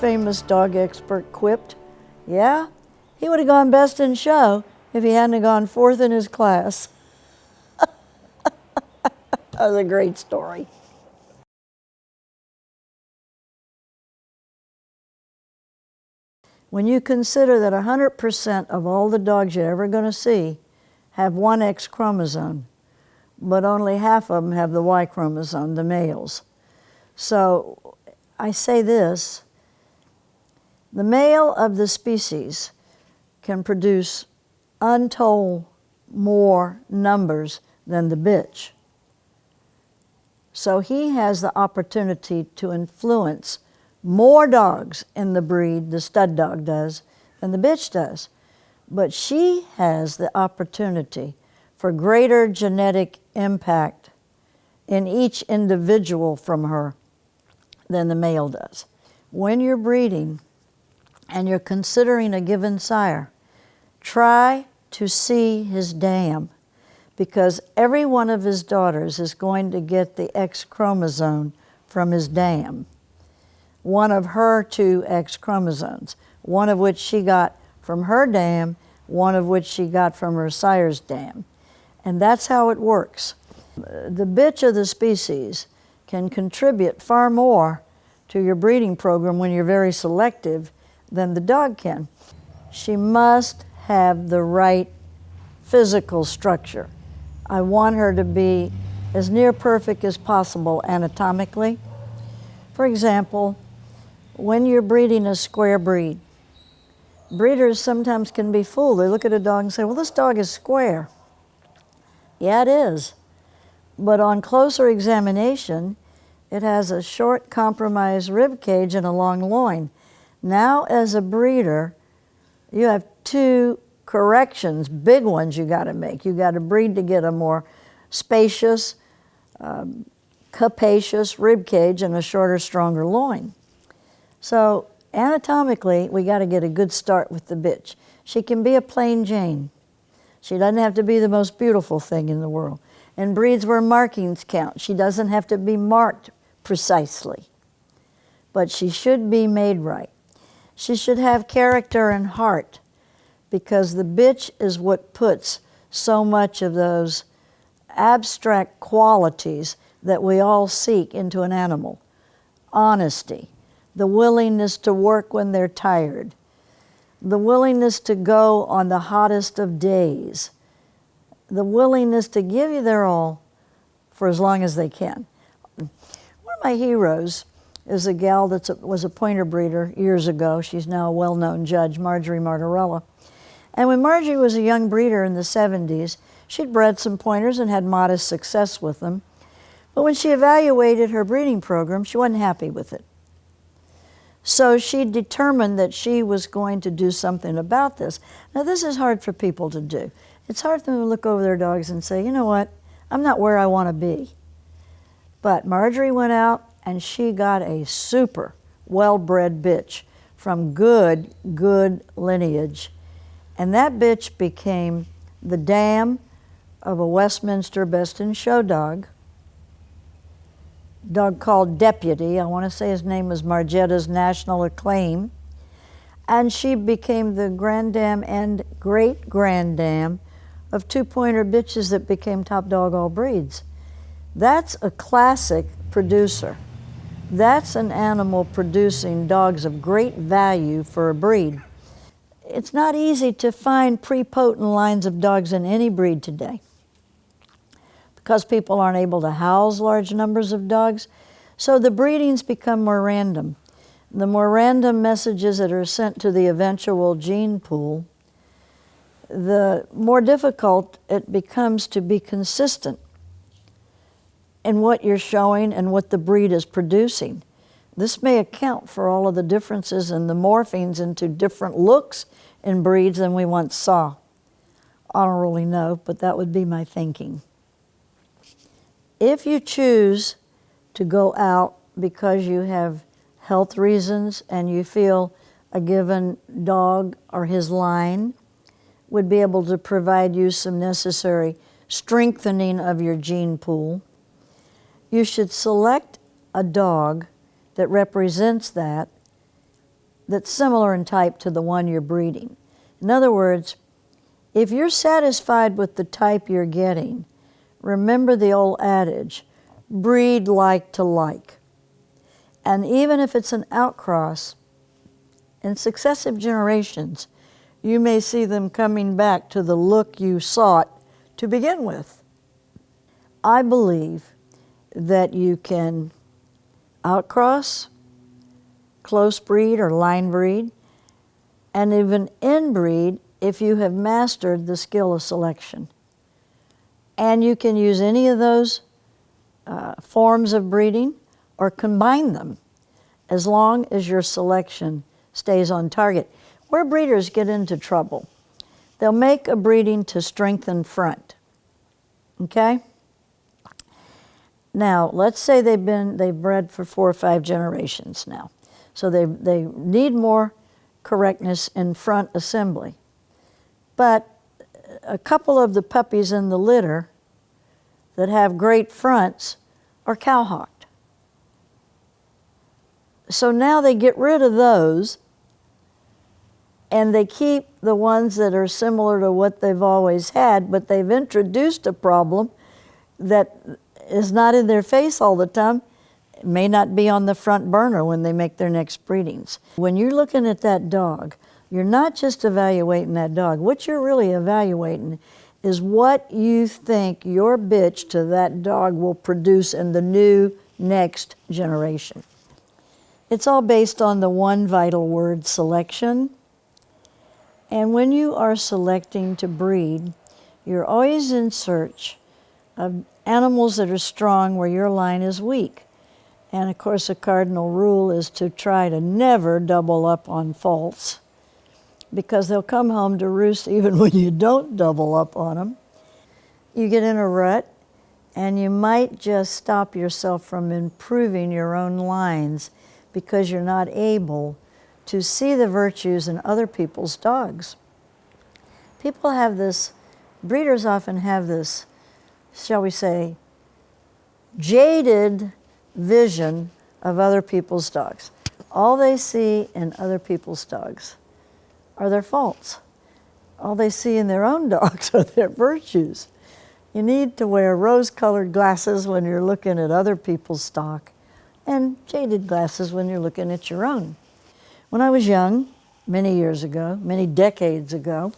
famous dog expert quipped, yeah, he would have gone best in show if he hadn't gone fourth in his class. That was a great story. When you consider that 100% of all the dogs you're ever going to see have one X chromosome, but only half of them have the Y chromosome, the males. So I say this, the male of the species can produce untold more numbers than the bitch. So he has the opportunity to influence more dogs in the breed, the stud dog does, than the bitch does. But she has the opportunity for greater genetic impact in each individual from her than the male does. When you're breeding and you're considering a given sire, try to see his dam, because every one of his daughters is going to get the X chromosome from his dam. One of her two X chromosomes, one of which she got from her dam, one of which she got from her sire's dam. And that's how it works. The bitch of the species can contribute far more to your breeding program when you're very selective than the dog can. She must have the right physical structure. I want her to be as near perfect as possible anatomically. For example, when you're breeding a square breed, breeders sometimes can be fooled. They look at a dog and say, well, this dog is square. Yeah, it is. But on closer examination, it has a short, compromised rib cage and a long loin. Now, as a breeder, you have two corrections, big ones you got to make. You got to breed to get a more spacious, capacious rib cage and a shorter, stronger loin. So anatomically, we got to get a good start with the bitch. She can be a plain Jane. She doesn't have to be the most beautiful thing in the world. In breeds where markings count, she doesn't have to be marked precisely. But she should be made right. She should have character and heart, because the bitch is what puts so much of those abstract qualities that we all seek into an animal. Honesty, the willingness to work when they're tired, the willingness to go on the hottest of days, the willingness to give you their all for as long as they can. One of my heroes is a gal that was a pointer breeder years ago. She's now a well-known judge, Marjorie Martorella. And when Margie was a young breeder in the 70s, she'd bred some pointers and had modest success with them. But when she evaluated her breeding program, she wasn't happy with it. So she determined that she was going to do something about this. Now, this is hard for people to do. It's hard for them to look over their dogs and say, you know what, I'm not where I want to be. But Marjorie went out and she got a super well-bred bitch from good lineage. And that bitch became the dam of a Westminster Best in Show dog called Deputy. I want to say his name was Margetta's national acclaim. And she became the granddam and great-granddam of two pointer bitches that became top dog all breeds. That's a classic producer. That's an animal producing dogs of great value for a breed. It's not easy to find prepotent lines of dogs in any breed today because people aren't able to house large numbers of dogs. So the breedings become more random. The more random messages that are sent to the eventual gene pool, the more difficult it becomes to be consistent in what you're showing and what the breed is producing. This may account for all of the differences in the morphings into different looks in breeds than we once saw. I don't really know, but that would be my thinking. If you choose to go out because you have health reasons and you feel a given dog or his line would be able to provide you some necessary strengthening of your gene pool, you should select a dog that represents that that's similar in type to the one you're breeding. In other words, if you're satisfied with the type you're getting, remember the old adage, breed like to like. And even if it's an outcross, in successive generations, you may see them coming back to the look you sought to begin with. I believe that you can outcross, close breed or line breed, and even inbreed if you have mastered the skill of selection. And you can use any of those forms of breeding or combine them as long as your selection stays on target. Where breeders get into trouble, they'll make a breeding to strengthen front, okay? Now, let's say they've bred for 4 or 5 generations now. So they need more correctness in front assembly. But a couple of the puppies in the litter that have great fronts are cowhocked. So now they get rid of those and they keep the ones that are similar to what they've always had, but they've introduced a problem that is not in their face all the time. It may not be on the front burner when they make their next breedings. When you're looking at that dog, you're not just evaluating that dog. What you're really evaluating is what you think your bitch to that dog will produce in the new next generation. It's all based on the one vital word, selection. And when you are selecting to breed, you're always in search of animals that are strong where your line is weak. And of course, a cardinal rule is to try to never double up on faults, because they'll come home to roost even when you don't double up on them. You get in a rut, and you might just stop yourself from improving your own lines because you're not able to see the virtues in other people's dogs. People have this, breeders often have this, shall we say, jaded vision of other people's dogs. All they see in other people's dogs are their faults. All they see in their own dogs are their virtues. You need to wear rose-colored glasses when you're looking at other people's stock, and jaded glasses when you're looking at your own. When I was young, many years ago, many decades ago,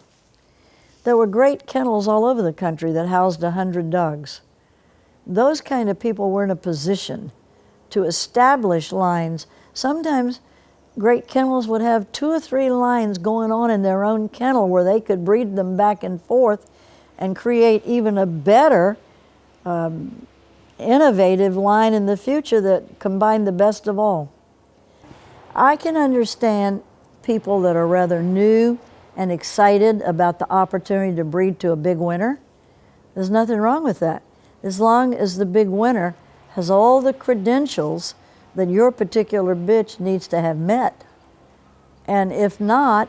there were great kennels all over the country that housed 100 dogs. Those kind of people were in a position to establish lines. Sometimes great kennels would have 2 or 3 lines going on in their own kennel where they could breed them back and forth and create even a better, innovative line in the future that combined the best of all. I can understand people that are rather new and excited about the opportunity to breed to a big winner. There's nothing wrong with that, as long as the big winner has all the credentials that your particular bitch needs to have met. And if not,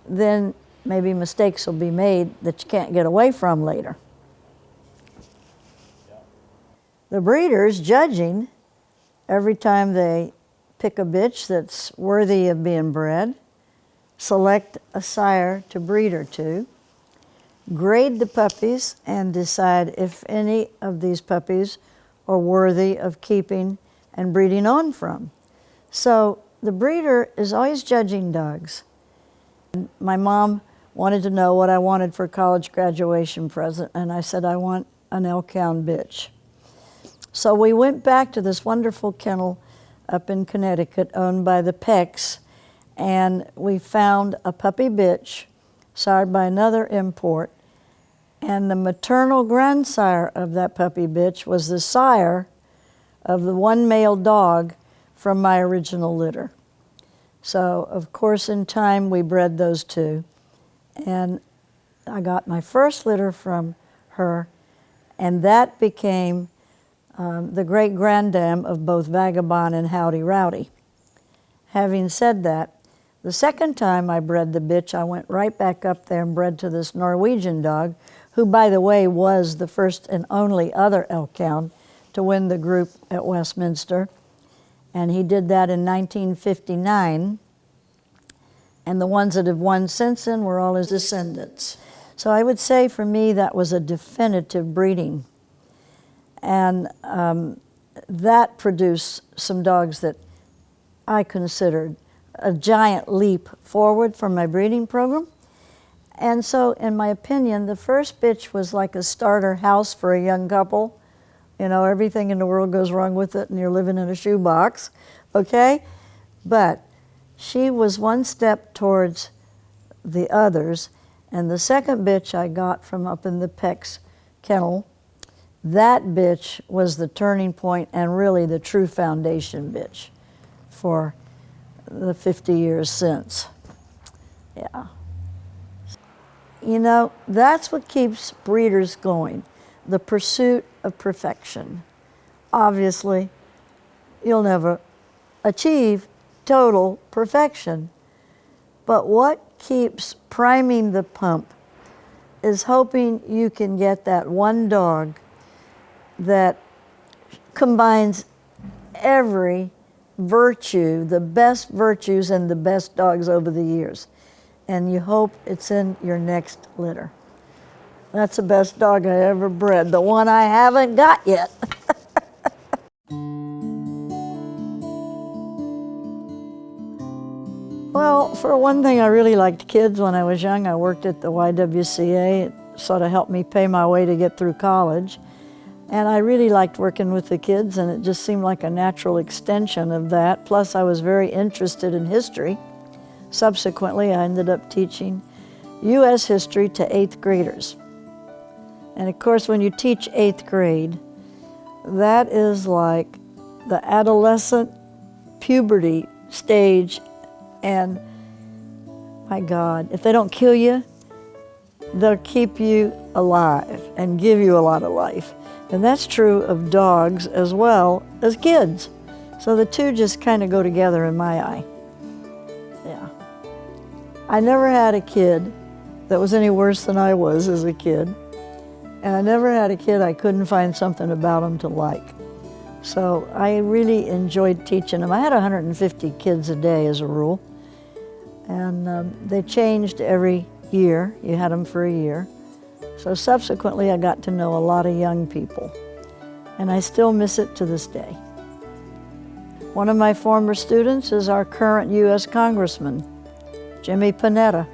then maybe mistakes will be made that you can't get away from later. The breeders judging every time they pick a bitch that's worthy of being bred, select a sire to breed her to, grade the puppies and decide if any of these puppies are worthy of keeping and breeding on from. So the breeder is always judging dogs. My mom wanted to know what I wanted for a college graduation present, and I said, I want an Elkhound bitch. So we went back to this wonderful kennel up in Connecticut owned by the Pecks, and we found a puppy bitch sired by another import, and the maternal grandsire of that puppy bitch was the sire of the one male dog from my original litter. So, of course, in time, we bred those 2. And I got my first litter from her, and that became the great-granddam of both Vagabond and Howdy Rowdy. Having said that, the second time I bred the bitch, I went right back up there and bred to this Norwegian dog, who, by the way, was the first and only other Elkhound to win the group at Westminster. And he did that in 1959. And the ones that have won since then were all his descendants. So I would say for me that was a definitive breeding. And that produced some dogs that I considered a giant leap forward from my breeding program. And so, in my opinion, the first bitch was like a starter house for a young couple. You know, everything in the world goes wrong with it and you're living in a shoebox, okay? But she was one step towards the others. And the second bitch I got from up in the Peck's kennel, that bitch was the turning point and really the true foundation bitch for the 50 years since. Yeah. You know, that's what keeps breeders going, the pursuit of perfection. Obviously, you'll never achieve total perfection, but what keeps priming the pump is hoping you can get that one dog that combines every virtue, the best virtues and the best dogs over the years. And you hope it's in your next litter. That's the best dog I ever bred, the one I haven't got yet. Well, for one thing, I really liked kids when I was young. I worked at the YWCA. It sort of helped me pay my way to get through college. And I really liked working with the kids, and it just seemed like a natural extension of that. Plus, I was very interested in history. Subsequently, I ended up teaching U.S. history to 8th graders. And of course, when you teach 8th grade, that is like the adolescent puberty stage. And my God, if they don't kill you, they'll keep you alive and give you a lot of life. And that's true of dogs as well as kids. So the two just kind of go together in my eye. Yeah. I never had a kid that was any worse than I was as a kid. And I never had a kid I couldn't find something about them to like. So I really enjoyed teaching them. I had 150 kids a day as a rule. And they changed every year. You had them for a year. So subsequently, I got to know a lot of young people. And I still miss it to this day. One of my former students is our current U.S. Congressman, Jimmy Panetta.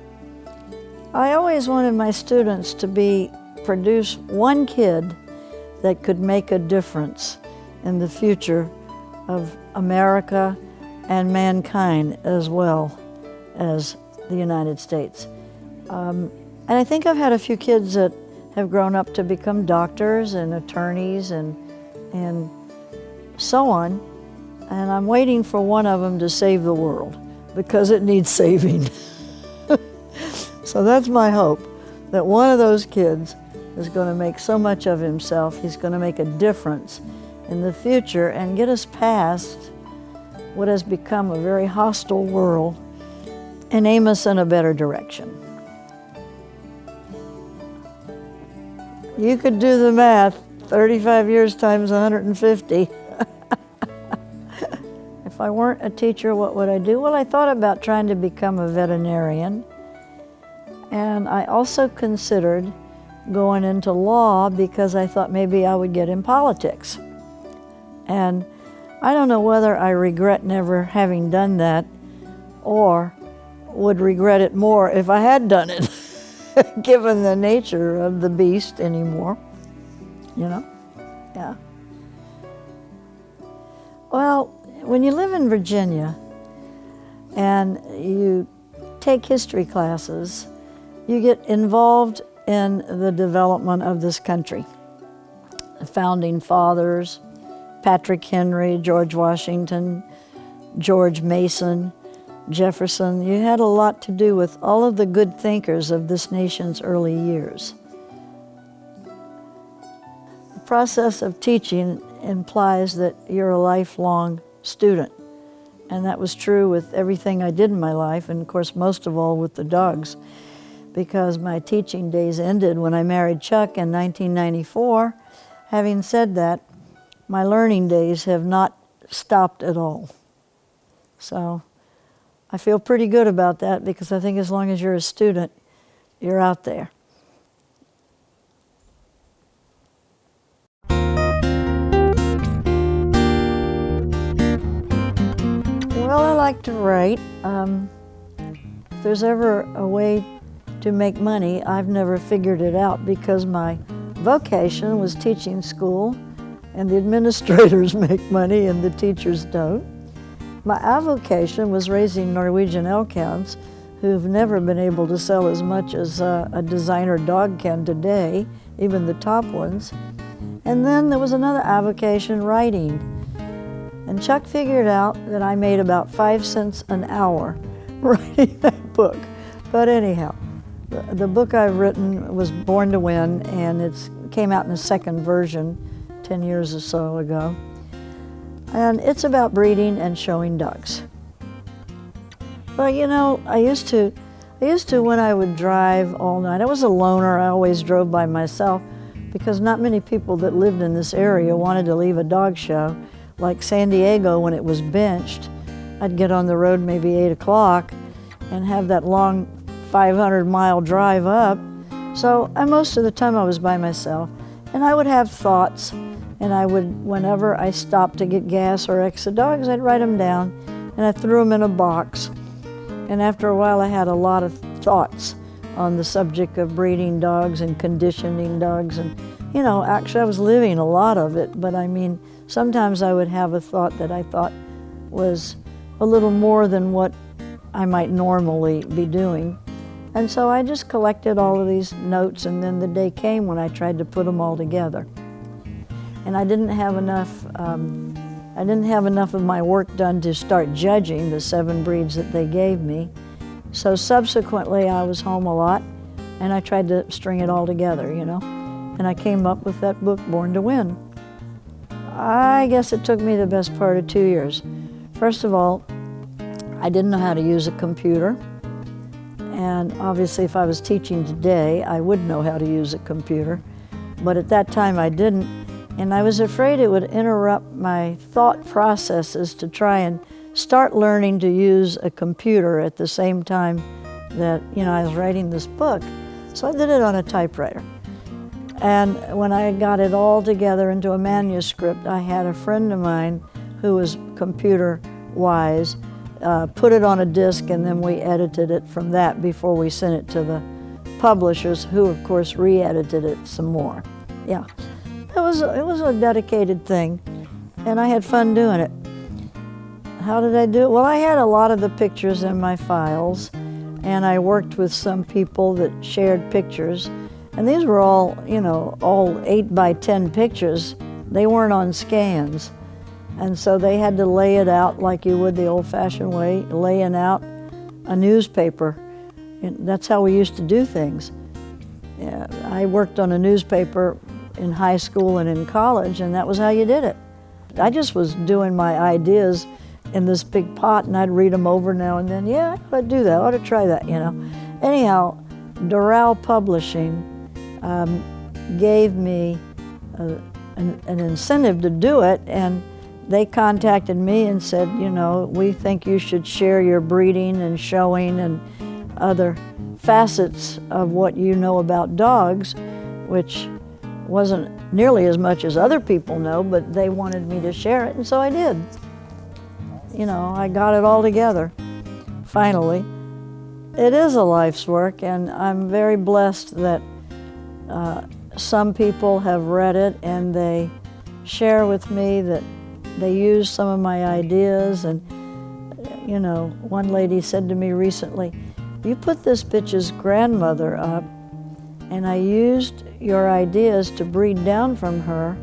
I always wanted my students to produce one kid that could make a difference in the future of America and mankind as well as the United States. And I think I've had a few kids that have grown up to become doctors and attorneys and so on. And I'm waiting for one of them to save the world because it needs saving. So that's my hope, that one of those kids is going to make so much of himself, he's going to make a difference in the future and get us past what has become a very hostile world and aim us in a better direction. You could do the math, 35 years times 150. If I weren't a teacher, what would I do? Well, I thought about trying to become a veterinarian. And I also considered going into law because I thought maybe I would get in politics. And I don't know whether I regret never having done that or would regret it more if I had done it, given the nature of the beast anymore, you know? Yeah. Well, when you live in Virginia and you take history classes, you get involved in the development of this country. The founding fathers, Patrick Henry, George Washington, George Mason, Jefferson. You had a lot to do with all of the good thinkers of this nation's early years. The process of teaching implies that you're a lifelong student. And that was true with everything I did in my life, and of course, most of all with the dogs, because my teaching days ended when I married Chuck in 1994. Having said that, my learning days have not stopped at all. So I feel pretty good about that because I think as long as you're a student, you're out there. Well, I like to write. If there's ever a way to make money, I've never figured it out because my vocation was teaching school, and the administrators make money and the teachers don't. My avocation was raising Norwegian Elkhounds, who've never been able to sell as much as a designer dog can today, even the top ones. And then there was another avocation, writing. And Chuck figured out that I made about 5 cents an hour writing that book. But anyhow, the book I've written was Born to Win, and it came out in a second version 10 years or so ago. And it's about breeding and showing dogs. But you know, I used to when I would drive all night, I was a loner, I always drove by myself because not many people that lived in this area wanted to leave a dog show. Like San Diego, when it was benched, I'd get on the road maybe 8 o'clock and have that long 500-mile drive up. So most of the time I was by myself, and I would have thoughts, and I would, whenever I stopped to get gas or extra dogs, I'd write them down, and I threw them in a box. And after a while I had a lot of thoughts on the subject of breeding dogs and conditioning dogs, and you know, actually I was living a lot of it, but I mean, sometimes I would have a thought that I thought was a little more than what I might normally be doing. And so I just collected all of these notes, and then the day came when I tried to put them all together. And I didn't have enough of my work done to start judging the 7 breeds that they gave me. So subsequently I was home a lot, and I tried to string it all together, you know. And I came up with that book, Born to Win. I guess it took me the best part of 2 years. First of all, I didn't know how to use a computer. And obviously if I was teaching today, I would know how to use a computer. But at that time I didn't. And I was afraid it would interrupt my thought processes to try and start learning to use a computer at the same time that, you know, I was writing this book. So I did it on a typewriter. And when I got it all together into a manuscript, I had a friend of mine who was computer wise put it on a disc, and then we edited it from that before we sent it to the publishers, who of course re-edited it some more. Yeah, it was a dedicated thing, and I had fun doing it. How did I do it? Well, I had a lot of the pictures in my files, and I worked with some people that shared pictures. And these were all, you know, all 8 by 10 pictures. They weren't on scans. And so they had to lay it out like you would the old-fashioned way, laying out a newspaper. And that's how we used to do things. Yeah, I worked on a newspaper in high school and in college, and that was how you did it. I just was doing my ideas in this big pot, and I'd read them over now and then. Yeah, I ought to do that, I ought to try that, you know. Anyhow, Doral Publishing gave me an incentive to do it, and they contacted me and said, you know, we think you should share your breeding and showing and other facets of what you know about dogs, which wasn't nearly as much as other people know, but they wanted me to share it, and so I did. You know, I got it all together, finally. It is a life's work, and I'm very blessed that some people have read it and they share with me that they use some of my ideas. And you know, one lady said to me recently, you put this bitch's grandmother up, and I used your ideas to breed down from her,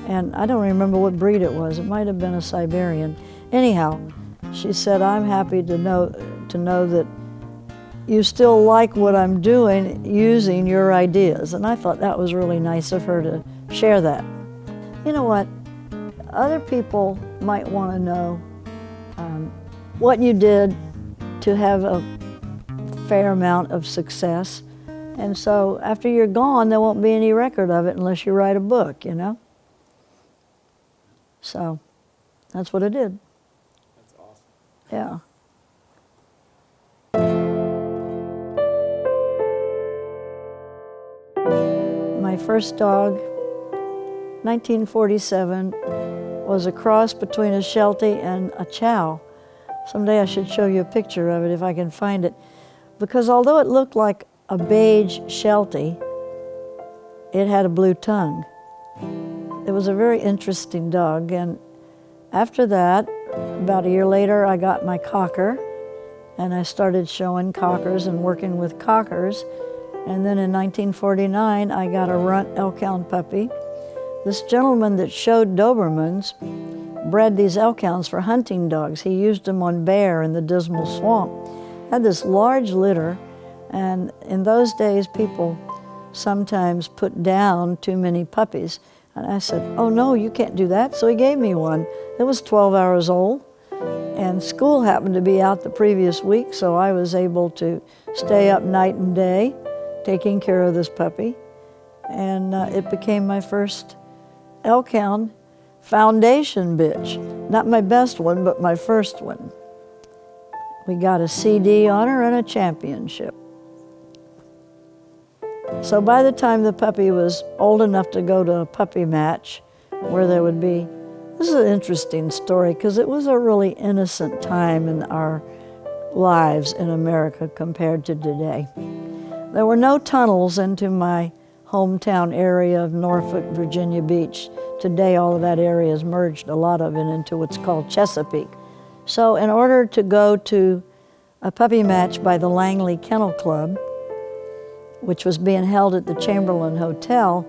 and I don't remember what breed it was. It might have been a Siberian. Anyhow, she said, I'm happy to know that you still like what I'm doing using your ideas. And I thought that was really nice of her to share that. You know what? Other people might want to know what you did to have a fair amount of success. And so after you're gone, there won't be any record of it unless you write a book, you know? So that's what I did. That's awesome. Yeah. my first dog, 1947, was a cross between a Sheltie and a Chow. Someday I should show you a picture of it if I can find it. Because although it looked like a beige Sheltie, it had a blue tongue. It was a very interesting dog. And after that, about a year later, I got my cocker, and I started showing cockers and working with cockers. And then in 1949, I got a runt Elkhound puppy. This gentleman that showed Dobermans bred these Elkhounds for hunting dogs. He used them on bear in the Dismal Swamp. Had this large litter, and in those days, people sometimes put down too many puppies. And I said, oh no, you can't do that. So he gave me one. It was 12 hours old, and school happened to be out the previous week, so I was able to stay up night and day taking care of this puppy. And it became my first Elkhound foundation bitch. Not my best one, but my first one. We got a CD on her and a championship. So by the time the puppy was old enough to go to a puppy match where there would be, this is an interesting story because it was a really innocent time in our lives in America compared to today. There were no tunnels into my hometown area of Norfolk, Virginia Beach. Today all of that area has merged, a lot of it, into what's called Chesapeake. So in order to go to a puppy match by the Langley Kennel Club, which was being held at the Chamberlain Hotel,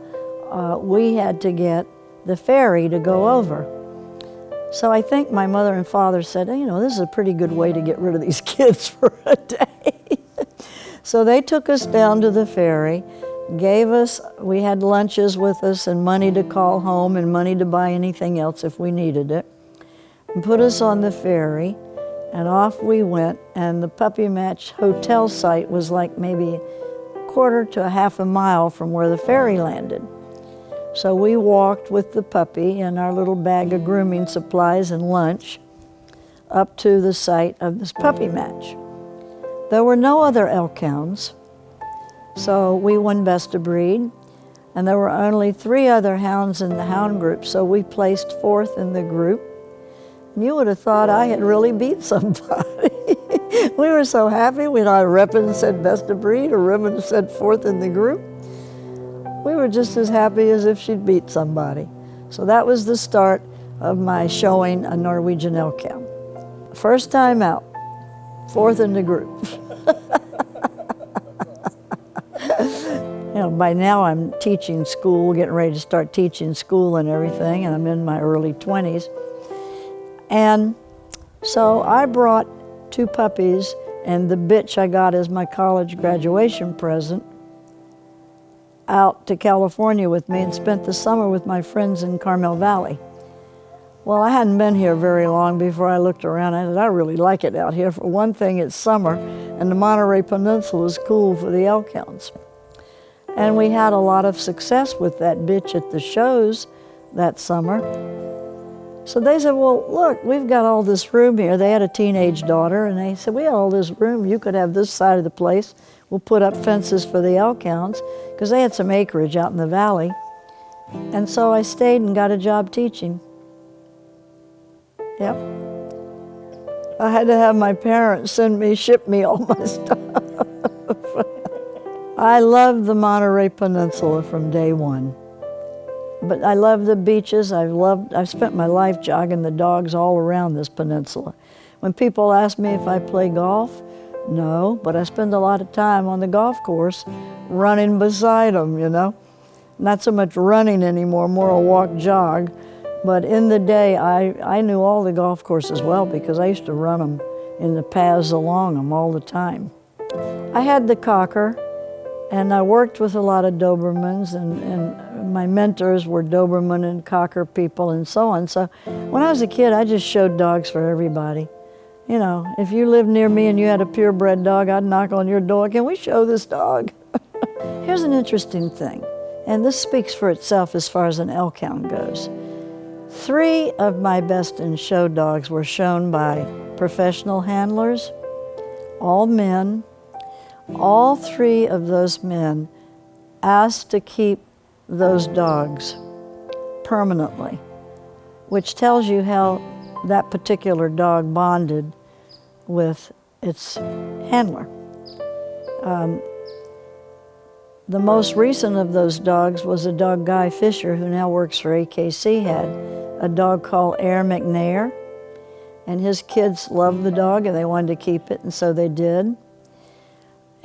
we had to get the ferry to go over. So I think my mother and father said, you know, this is a pretty good way to get rid of these kids for a day. So they took us down to the ferry, gave us, we had lunches with us and money to call home and money to buy anything else if we needed it, and put us on the ferry, and off we went. And the puppy match hotel site was like maybe a quarter to a half a mile from where the ferry landed. So we walked with the puppy and our little bag of grooming supplies and lunch up to the site of this puppy match. There were no other Elkhounds, so we won Best of Breed, and there were only 3 other hounds in the hound group, so we placed 4th in the group. And you would have thought I had really beat somebody. We were so happy. We had a ribbon that said Best of Breed, a ribbon that said 4th in the group. We were just as happy as if she'd beat somebody. So that was the start of my showing a Norwegian Elkhound. First time out, 4th in the group. You know, by now I'm teaching school, getting ready to start teaching school and everything, and I'm in my early 20s. And so I brought 2 puppies and the bitch I got as my college graduation present out to California with me and spent the summer with my friends in Carmel Valley. Well, I hadn't been here very long before I looked around. I said, I really like it out here. For one thing, it's summer, and the Monterey Peninsula is cool for the Elkhounds. And we had a lot of success with that bitch at the shows that summer. So they said, well, look, we've got all this room here. They had a teenage daughter, and they said, we have all this room. You could have this side of the place. We'll put up fences for the Elkhounds, because they had some acreage out in the valley. And so I stayed and got a job teaching. Yep. I had to have my parents ship me all my stuff. I loved the Monterey Peninsula from day one. But I love the beaches. I've spent my life jogging the dogs all around this peninsula. When people ask me if I play golf, no, but I spend a lot of time on the golf course running beside them, you know. Not so much running anymore, more a walk jog. But in the day, I knew all the golf courses well because I used to run them in the paths along them all the time. I had the cocker, and I worked with a lot of Dobermans, and my mentors were Doberman and cocker people and so on. So when I was a kid, I just showed dogs for everybody. You know, if you lived near me and you had a purebred dog, I'd knock on your door, can we show this dog? Here's an interesting thing, and this speaks for itself as far as an Elkhound goes. 3 of my best in show dogs were shown by professional handlers, all men. All 3 of those men asked to keep those dogs permanently, which tells you how that particular dog bonded with its handler. The most recent of those dogs was a dog Guy Fisher, who now works for AKC, had a dog called Air McNair, and his kids loved the dog and they wanted to keep it, and so they did.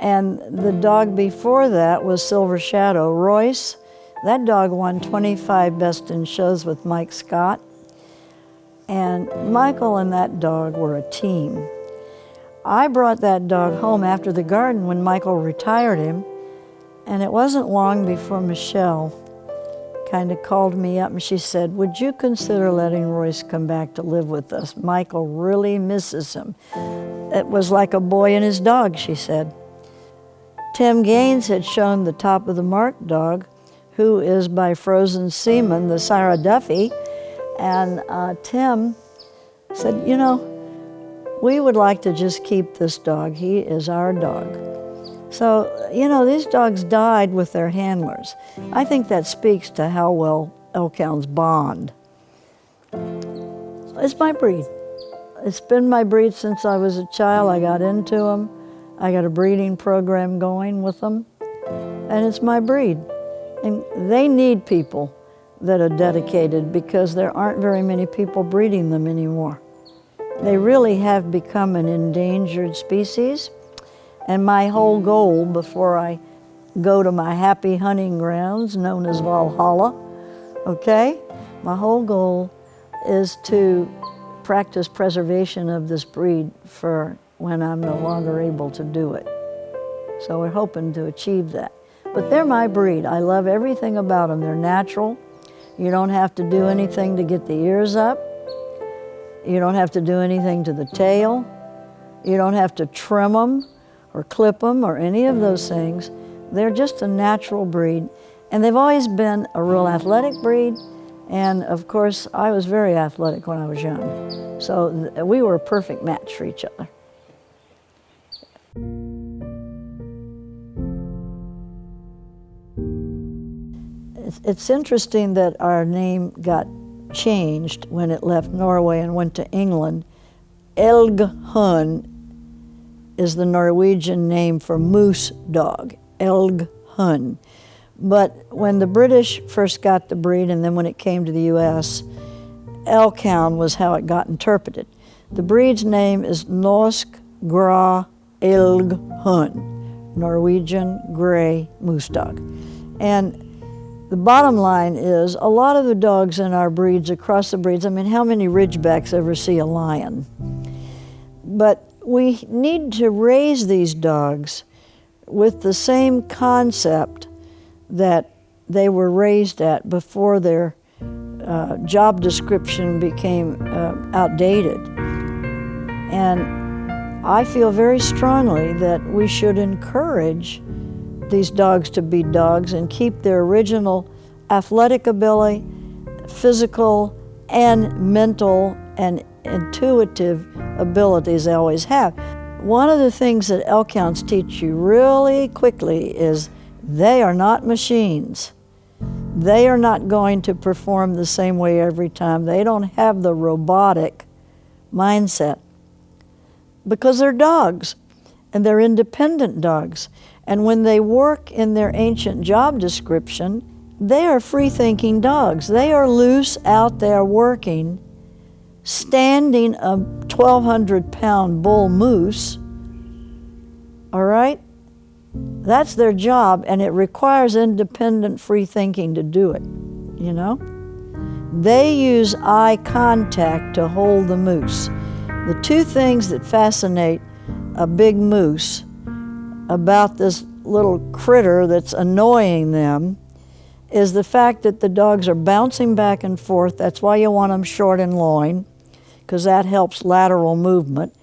And the dog before that was Silver Shadow. Royce, that dog won 25 Best in Shows with Mike Scott. And Michael and that dog were a team. I brought that dog home after the garden when Michael retired him, and it wasn't long before Michelle kind of called me up and she said, "Would you consider letting Royce come back to live with us? Michael really misses him." It was like a boy and his dog, she said. Tim Gaines had shown the top of the mark dog, who is by Frozen Seaman, the Sarah Duffy, and Tim said, "You know, we would like to just keep this dog. He is our dog." So, you know, these dogs died with their handlers. I think that speaks to how well Elkhounds bond. It's my breed. It's been my breed since I was a child. I got into them. I got a breeding program going with them, and it's my breed. And they need people that are dedicated because there aren't very many people breeding them anymore. They really have become an endangered species. And my whole goal before I go to my happy hunting grounds, known as Valhalla, okay? My whole goal is to practice preservation of this breed for when I'm no longer able to do it. So we're hoping to achieve that. But they're my breed. I love everything about them. They're natural. You don't have to do anything to get the ears up. You don't have to do anything to the tail. You don't have to trim them or clip them or any of those things. They're just a natural breed. And they've always been a real athletic breed. And of course, I was very athletic when I was young. So we were a perfect match for each other. It's interesting that our name got changed when it left Norway and went to England. Elghund is the Norwegian name for moose dog, Elghund. But when the British first got the breed, and then when it came to the U.S., Elkhound was how it got interpreted. The breed's name is Norsk Gras Elghund, Norwegian gray moose dog. And the bottom line is, a lot of the dogs in our breeds, across the breeds, I mean, how many Ridgebacks ever see a lion? But we need to raise these dogs with the same concept that they were raised at before their job description became outdated. And I feel very strongly that we should encourage these dogs to be dogs and keep their original athletic ability, physical and mental and intuitive abilities they always have. One of the things that Elkhounds teach you really quickly is they are not machines. They are not going to perform the same way every time. They don't have the robotic mindset because they're dogs and they're independent dogs. And when they work in their ancient job description, they are free-thinking dogs. They are loose out there working, standing a 1,200-pound bull moose, all right? That's their job, and it requires independent free thinking to do it, you know? They use eye contact to hold the moose. The two things that fascinate a big moose about this little critter that's annoying them is the fact that the dogs are bouncing back and forth. That's why you want them short in loin, because that helps lateral movement.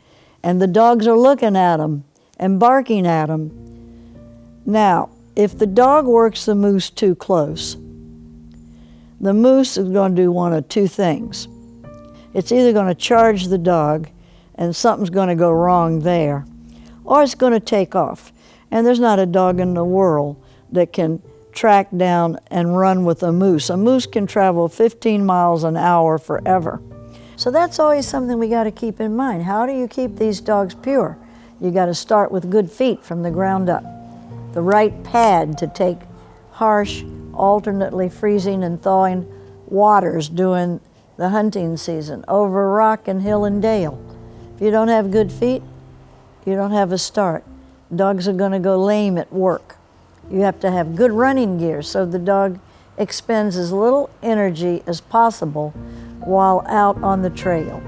And the dogs are looking at them and barking at them. Now, if the dog works the moose too close, the moose is going to do one of two things. It's either going to charge the dog, and something's going to go wrong there, or it's going to take off. And there's not a dog in the world that can track down and run with a moose. A moose can travel 15 miles an hour forever. So that's always something we got to keep in mind. How do you keep these dogs pure? You got to start with good feet from the ground up. The right pad to take harsh, alternately freezing and thawing waters during the hunting season, over rock and hill and dale. If you don't have good feet, you don't have a start. Dogs are going to go lame at work. You have to have good running gear so the dog expends as little energy as possible while out on the trail.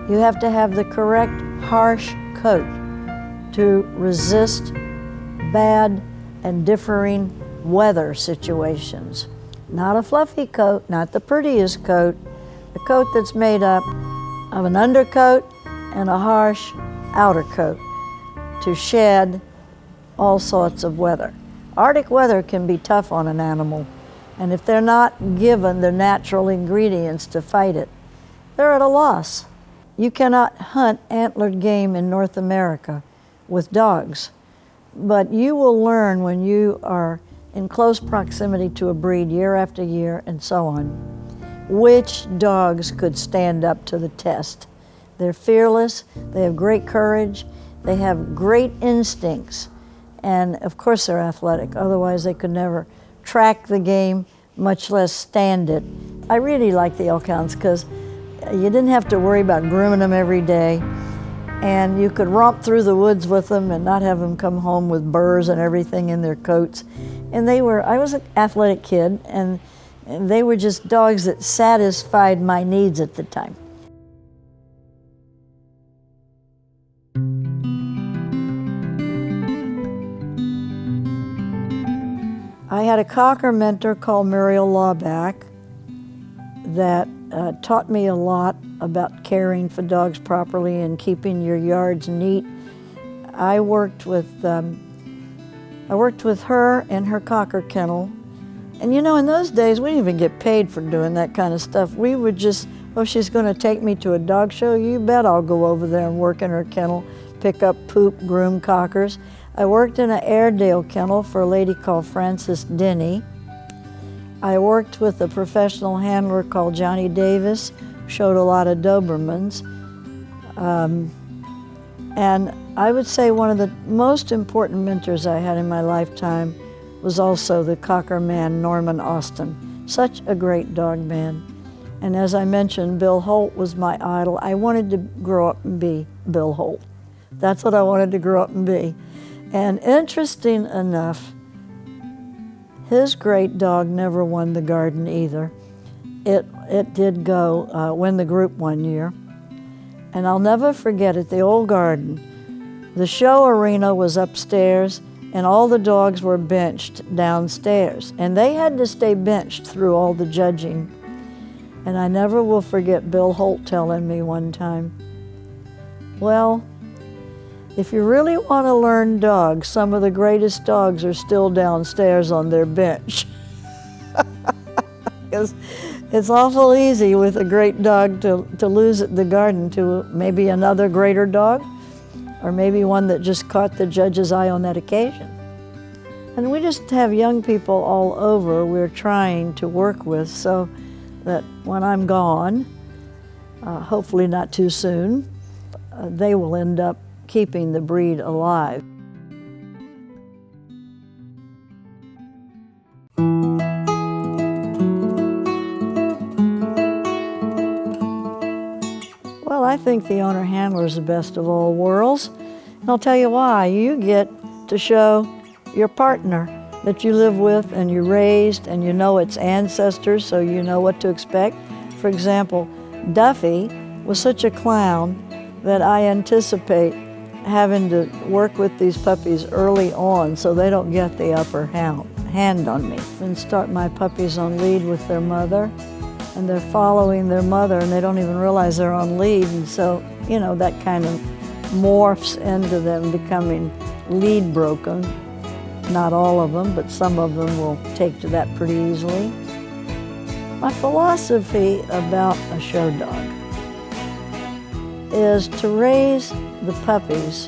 You have to have the correct harsh coat to resist bad and differing weather situations. Not a fluffy coat, not the prettiest coat, a coat that's made up of an undercoat and a harsh outer coat to shed all sorts of weather. Arctic weather can be tough on an animal, and if they're not given the natural ingredients to fight it, they're at a loss. You cannot hunt antlered game in North America with dogs, but you will learn when you are in close proximity to a breed year after year and so on, which dogs could stand up to the test. They're fearless, they have great courage, they have great instincts, and of course they're athletic, otherwise they could never track the game, much less stand it. I really like the Elkhounds because you didn't have to worry about grooming them every day, and you could romp through the woods with them and not have them come home with burrs and everything in their coats. And I was an athletic kid, and they were just dogs that satisfied my needs at the time. I had a cocker mentor called Muriel Lawback that taught me a lot about caring for dogs properly and keeping your yards neat. I worked with her in her cocker kennel. And you know, in those days, we didn't even get paid for doing that kind of stuff. We would just, oh, she's going to take me to a dog show? You bet I'll go over there and work in her kennel, pick up poop, groom cockers. I worked in an Airedale kennel for a lady called Frances Denny. I worked with a professional handler called Johnny Davis, who showed a lot of Dobermans. And I would say one of the most important mentors I had in my lifetime was also the cocker man, Norman Austin. Such a great dog man. And as I mentioned, Bill Holt was my idol. I wanted to grow up and be Bill Holt. That's what I wanted to grow up and be. And interesting enough, his great dog never won the Garden either. It did go win the group one year. And I'll never forget at the old Garden, the show arena was upstairs and all the dogs were benched downstairs. And they had to stay benched through all the judging. And I never will forget Bill Holt telling me one time, well, if you really want to learn dogs, some of the greatest dogs are still downstairs on their bench. Because it's awful easy with a great dog to lose at the Garden to maybe another greater dog, or maybe one that just caught the judge's eye on that occasion. And we just have young people all over we're trying to work with so that when I'm gone, hopefully not too soon, they will end up keeping the breed alive. Well, I think the owner-handler is the best of all worlds. And I'll tell you why. You get to show your partner that you live with and you raised and you know its ancestors, so you know what to expect. For example, Duffy was such a clown that I anticipate having to work with these puppies early on so they don't get the upper hand on me. And start my puppies on lead with their mother, and they're following their mother and they don't even realize they're on lead, and so, you know, that kind of morphs into them becoming lead broken. Not all of them, but some of them will take to that pretty easily. My philosophy about a show dog is to raise the puppies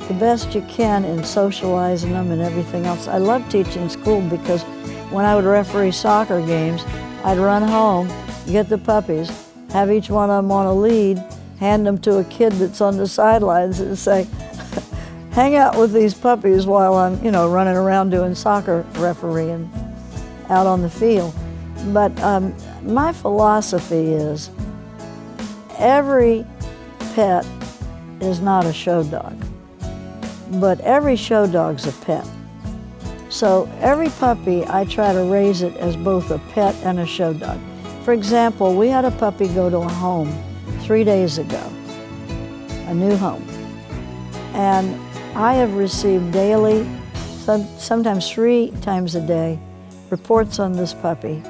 the best you can in socializing them and everything else. I love teaching school because when I would referee soccer games, I'd run home, get the puppies, have each one of them on a lead, hand them to a kid that's on the sidelines and say, hang out with these puppies while I'm, running around doing soccer refereeing out on the field. But my philosophy is every pet is not a show dog, but every show dog's a pet. So every puppy, I try to raise it as both a pet and a show dog. For example, we had a puppy go to a home 3 days ago, a new home. And I have received daily, sometimes 3 times a day, reports on this puppy.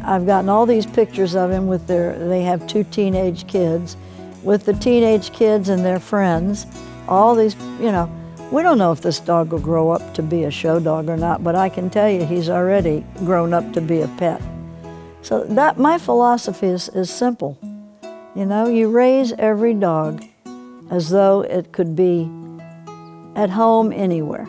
I've gotten all these pictures of him with they have 2 teenage kids, with the teenage kids and their friends. All these, we don't know if this dog will grow up to be a show dog or not, but I can tell you he's already grown up to be a pet. So my philosophy is simple. You raise every dog as though it could be at home anywhere.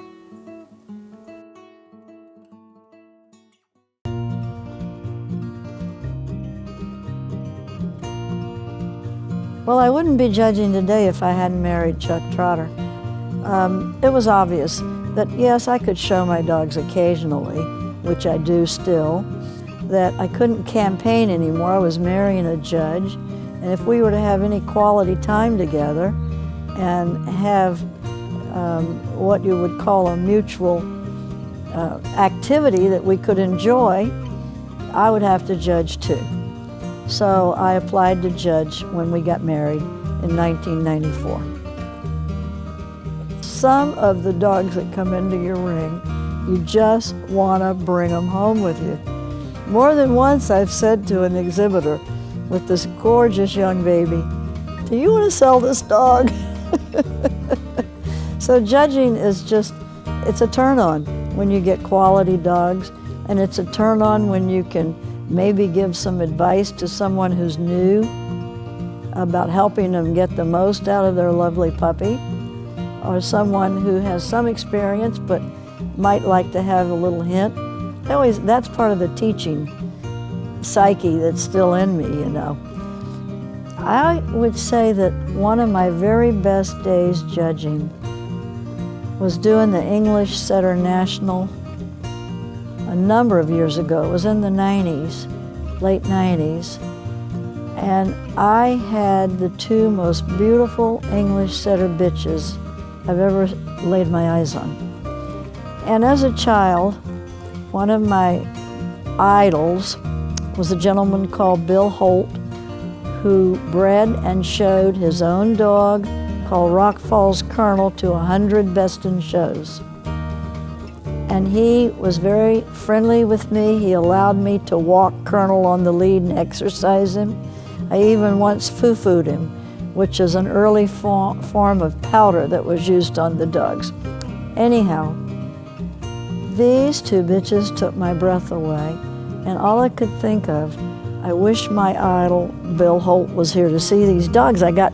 Well, I wouldn't be judging today if I hadn't married Chuck Trotter. It was obvious that, yes, I could show my dogs occasionally, which I do still, that I couldn't campaign anymore. I was marrying a judge, and if we were to have any quality time together and have what you would call a mutual activity that we could enjoy, I would have to judge too. So I applied to judge when we got married in 1994. Some of the dogs that come into your ring, you just want to bring them home with you. More than once I've said to an exhibitor with this gorgeous young baby, do you want to sell this dog? So judging is it's a turn on when you get quality dogs, and it's a turn on when you can maybe give some advice to someone who's new about helping them get the most out of their lovely puppy, or someone who has some experience but might like to have a little hint. That's part of the teaching psyche that's still in me, I would say that one of my very best days judging was doing the English Setter National a number of years ago. It was in the 90s, late 90s, and I had the 2 most beautiful English Setter bitches I've ever laid my eyes on. And as a child, one of my idols was a gentleman called Bill Holt, who bred and showed his own dog called Rock Falls Colonel to 100 best in shows. And he was very friendly with me. He allowed me to walk Colonel on the lead and exercise him. I even once foo-fooed him, which is an early form of powder that was used on the dogs. Anyhow, these 2 bitches took my breath away, and all I could think of, I wish my idol Bill Holt was here to see these dogs. I got,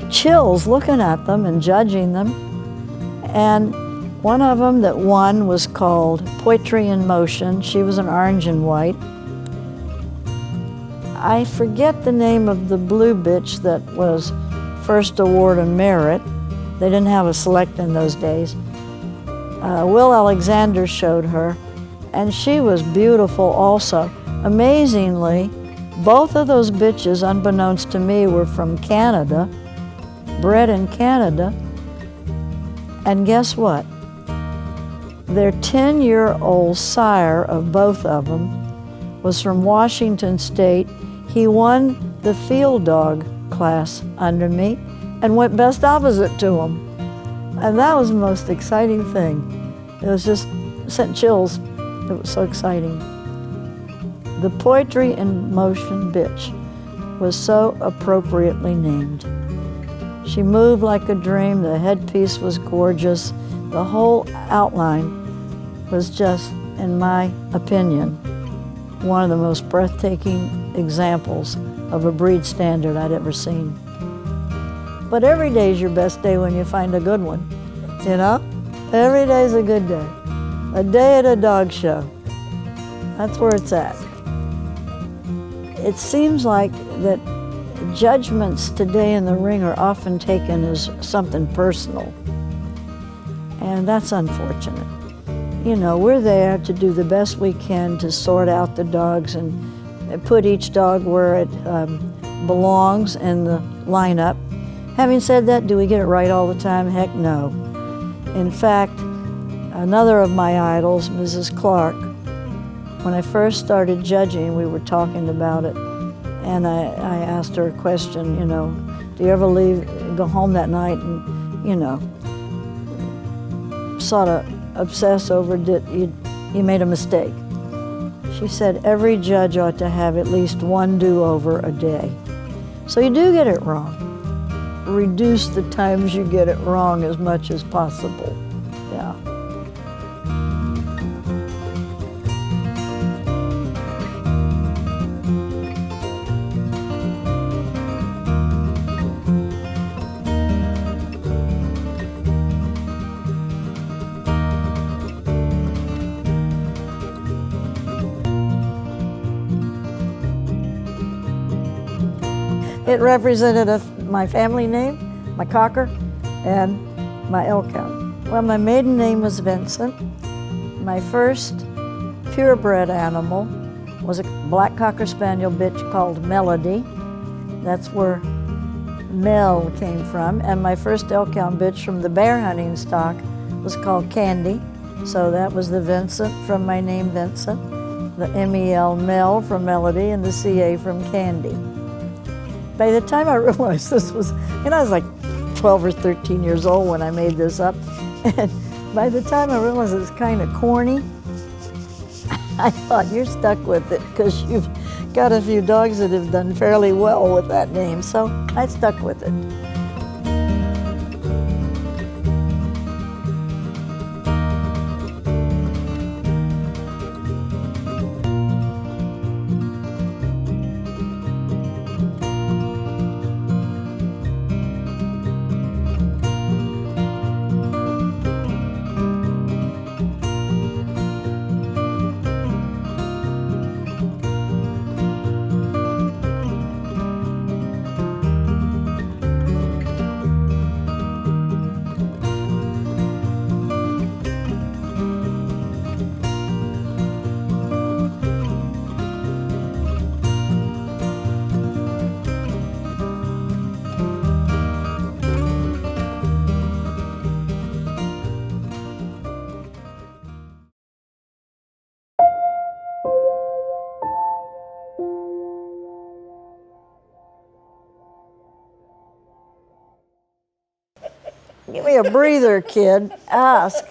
chills looking at them and judging them. And one of them that won was called Poetry in Motion. She was an orange and white. I forget the name of the blue bitch that was first award and merit. They didn't have a select in those days. Will Alexander showed her, and she was beautiful also. Amazingly, both of those bitches, unbeknownst to me, were from Canada, bred in Canada, and guess what? Their 10-year-old sire of both of them was from Washington State. He won the field dog class under me and went best opposite to him. And that was the most exciting thing. It was just sent chills. It was so exciting. The Poetry in Motion bitch was so appropriately named. She moved like a dream. The headpiece was gorgeous. The whole outline was just, in my opinion, one of the most breathtaking examples of a breed standard I'd ever seen. But every day is your best day when you find a good one. You know? Every day's a good day. A day at a dog show. That's where it's at. It seems like that judgments today in the ring are often taken as something personal. And that's unfortunate. You know, we're there to do the best we can to sort out the dogs and put each dog where it belongs in the lineup. Having said that, do we get it right all the time? Heck no. In fact, another of my idols, Mrs. Clark, when I first started judging, we were talking about it, and I asked her a question, you know, do you ever go home that night and, you know, sort of obsess over you made a mistake? She said every judge ought to have at least one do-over a day. So you do get it wrong. Reduce the times you get it wrong as much as possible. Yeah. It represented my family name, my cocker, and my Elkhound. Well, my maiden name was Vincent. My first purebred animal was a black cocker spaniel bitch called Melody. That's where Mel came from. And my first Elkhound bitch from the bear hunting stock was called Candy. So that was the Vincent from my name Vincent, the M-E-L Mel from Melody, and the C-A from Candy. By the time I realized this was, and I was like 12 or 13 years old when I made this up, and by the time I realized it was kind of corny, I thought, you're stuck with it because you've got a few dogs that have done fairly well with that name, so I stuck with it. Give me a breather, kid. Ask.